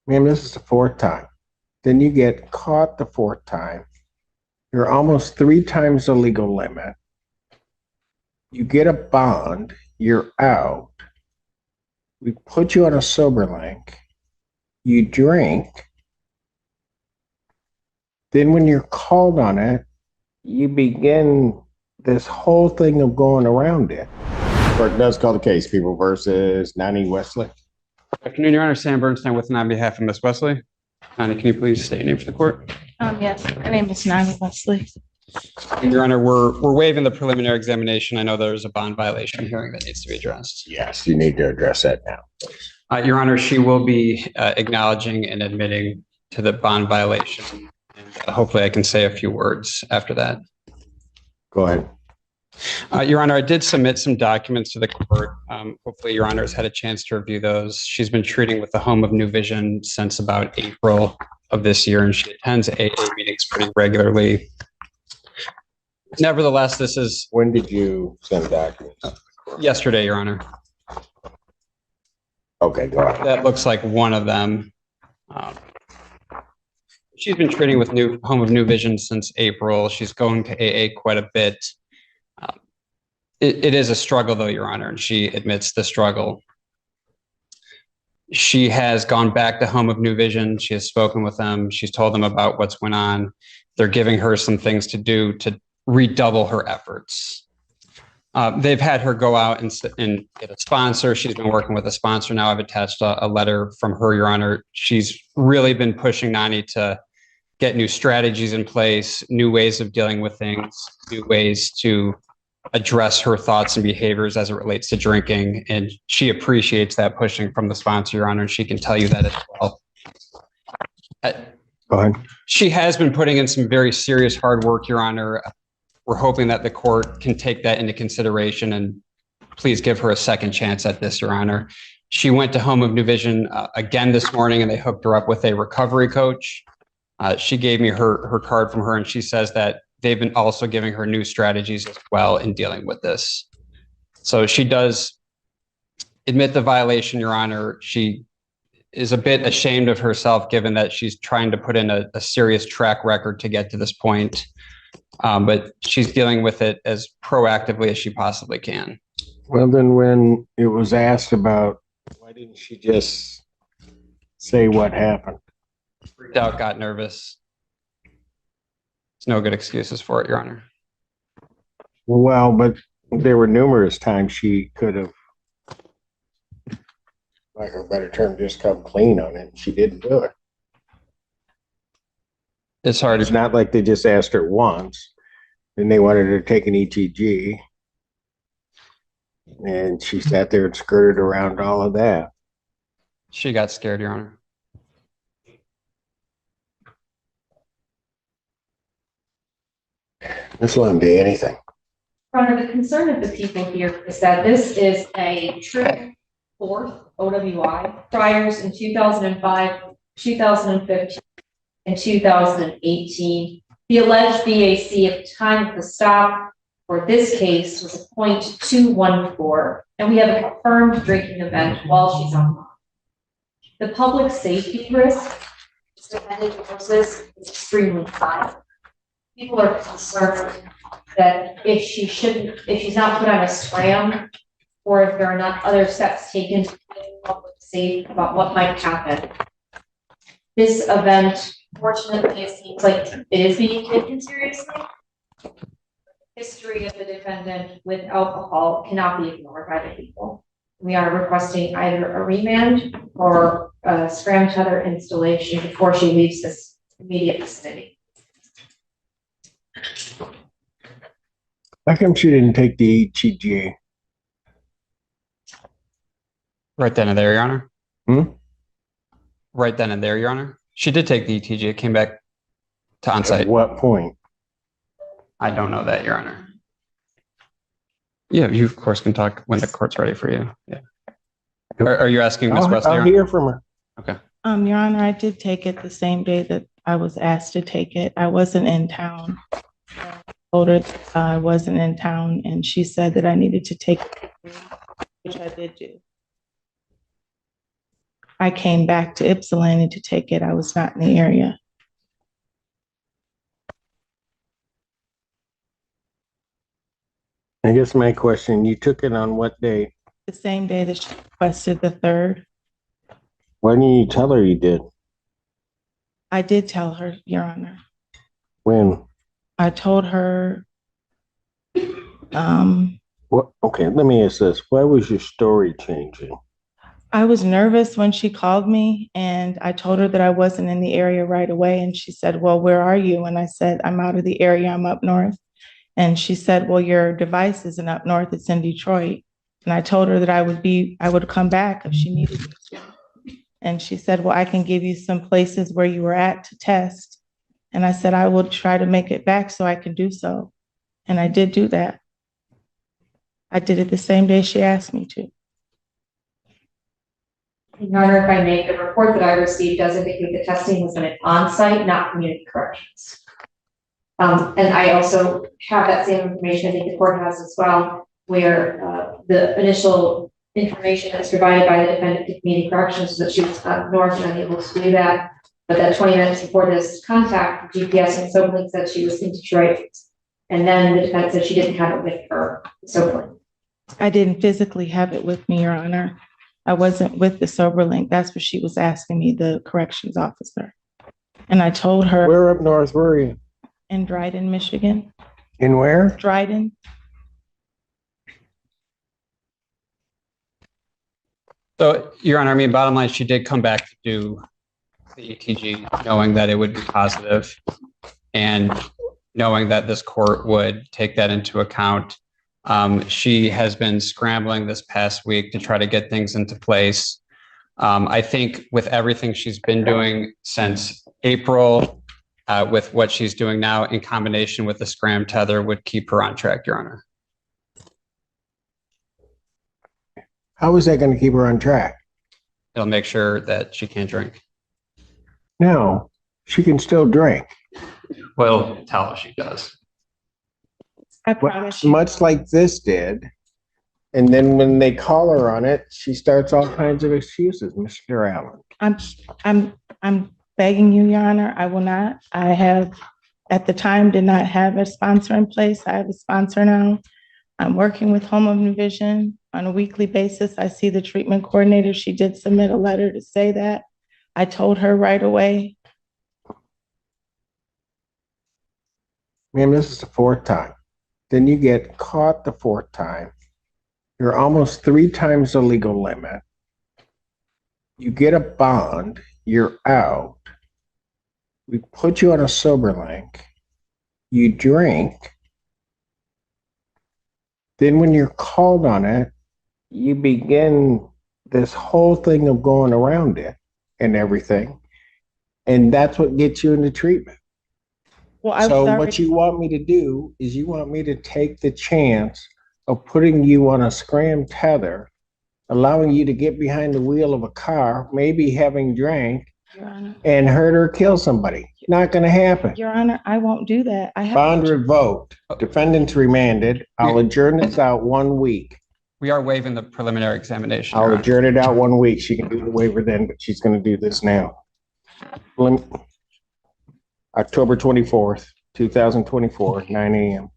Ma'am, this is the fourth time. Then you get caught the fourth time. You're almost 3 times the legal limit. You get a bond. You're out. We put you on a sober link. You drink. Then when you're called on it, you begin this whole thing of going around it. Court does call the case, People versus Nani Wesley. Good afternoon, Your Honor. Sam Bernstein with and on behalf of Ms. Wesley. Nani, can you please state your name for the court? Yes, my name is Nani Wesley. Your Honor, we're waiving the preliminary examination. I know there's a bond violation hearing that needs to be addressed. Yes, you need to address that now. Your Honor, she will be acknowledging and admitting to the bond violation. And hopefully I can say a few words after that. Go ahead. Your Honor, I did submit some documents to the court. Hopefully Your Honor has had a chance to review those. She's been treating with the Home of New Vision since about April of this year, and she attends AA meetings pretty regularly. Nevertheless, this is... When did you send documents? Yesterday, Your Honor. Okay, go ahead. That looks like one of them. She's been treating with Home of New Vision since April. She's going to AA quite a bit. It is a struggle, though, Your Honor, and she admits the struggle. She has gone back to Home of New Vision. She has spoken with them. She's told them about what's going on. They're giving her some things to do to redouble her efforts. They've had her go out and get a sponsor. She's been working with a sponsor now. I've attached a letter from her, Your Honor. She's really been pushing Nani to get new strategies in place, new ways of dealing with things, new ways to address her thoughts and behaviors as it relates to drinking. And she appreciates that pushing from the sponsor, Your Honor, and she can tell you that as well. Go ahead. She has been putting in some very serious hard work, Your Honor. We're hoping that the court can take that into consideration and please give her a second chance at this, Your Honor. She went to Home of New Vision again this morning, and they hooked her up with a recovery coach. She gave me her card from her, and she says that they've been also giving her new strategies as well in dealing with this. So she does admit the violation, Your Honor. She is a bit ashamed of herself, given that she's trying to put in a serious track record to get to this point. But she's dealing with it as proactively as she possibly can. Well, then when it was asked about, why didn't she just say what happened? Freaked out, got nervous. There's no good excuses for it, Your Honor. Well, but there were numerous times she could have, like a better term, just come clean on it. She didn't do it. It's hard. It's not like they just asked her once and they wanted her to take an ETG. And she sat there and skirted around all of that. She got scared, Your Honor. This wouldn't be anything. Your Honor, the concern of the people here is that this is a true fourth OWI. Priors in 2005, 2015, and 2018. The alleged BAC at the time of the stop for this case was a .214, and we have a confirmed drinking event while she's on bond. The public safety risk this defendant poses is extremely high. People are concerned that if she's not put on a scram, or if there are not other steps taken to make the public safe about what might happen. This event, fortunately, it seems like it is being taken seriously. The history of the defendant with alcohol cannot be ignored by the people. We are requesting either a remand or a scram tether installation before she leaves this immediate vicinity. How come she didn't take the ETG? Right then and there, Your Honor. Right then and there, Your Honor. She did take the ETG. It came back to onsite. At what point? I don't know that, Your Honor. Yeah, you of course can talk when the court's ready for you. Yeah. Are you asking Ms. Wesley? I'll hear from her. Okay. Your Honor, I did take it the same day that I was asked to take it. I wasn't in town. I wasn't in town, and she said that I needed to take it, which I did do. I came back to Ypsilanti to take it. I was not in the area. I guess my question, you took it on what day? The same day that she requested the 3rd. Why didn't you tell her you did? I did tell her, Your Honor. When? I told her, What? Okay, let me ask this. Why was your story changing? I was nervous when she called me, and I told her that I wasn't in the area right away. And she said, well, where are you? And I said, I'm out of the area. I'm up north. And she said, well, your device isn't up north. It's in Detroit. And I told her that I would come back if she needed me to. And she said, well, I can give you some places where you were at to test. And I said, I will try to make it back so I can do so. And I did do that. I did it the same day she asked me to. Your Honor, if I may, the report that I received does indicate the testing was done on-site, not community corrections. And I also have that same information, I think the court has as well, where the initial information that's provided by the defendant to community corrections is that she was up north and unable to do that. But that 20 minutes before this contact, GPS and SoberLink said she was in Detroit. And then the defense said she didn't have it with her, SoberLink. I didn't physically have it with me, Your Honor. I wasn't with the SoberLink. That's what she was asking me, the corrections officer. And I told her. Where up north were you? In Dryden, Michigan. In where? Dryden. So, Your Honor, I mean, bottom line, she did come back to do the ETG knowing that it would be positive and knowing that this court would take that into account. She has been scrambling this past week to try to get things into place. I think with everything she's been doing since April, with what she's doing now in combination with the scram tether would keep her on track, Your Honor. How is that going to keep her on track? It'll make sure that she can't drink. No, she can still drink. Well, tell her she does. I promise you. Much like this did. And then when they call her on it, she starts all kinds of excuses, Mr. Allen. I'm begging you, Your Honor, I will not. I have, at the time, did not have a sponsor in place. I have a sponsor now. I'm working with Home of New Vision on a weekly basis. I see the treatment coordinator. She did submit a letter to say that. I told her right away. Ma'am, this is the 4th time. Then you get caught the 4th time. You're almost 3 times the legal limit. You get a bond. You're out. We put you on a SoberLink. You drink. Then when you're called on it, you begin this whole thing of going around it and everything. And that's what gets you into treatment. Well, So what you want me to do is you want me to take the chance of putting you on a scram tether, allowing you to get behind the wheel of a car, maybe having drank, Your Honor. And hurt or kill somebody. Not going to happen. Your Honor, I won't do that. I have Bond revoked. Defendant's remanded. I'll adjourn this out 1 week. We are waiving the preliminary examination. I'll Your Honor. adjourn it out 1 week. She can do the waiver then, but she's going to do this now. October 24th, 2024, 9 a.m.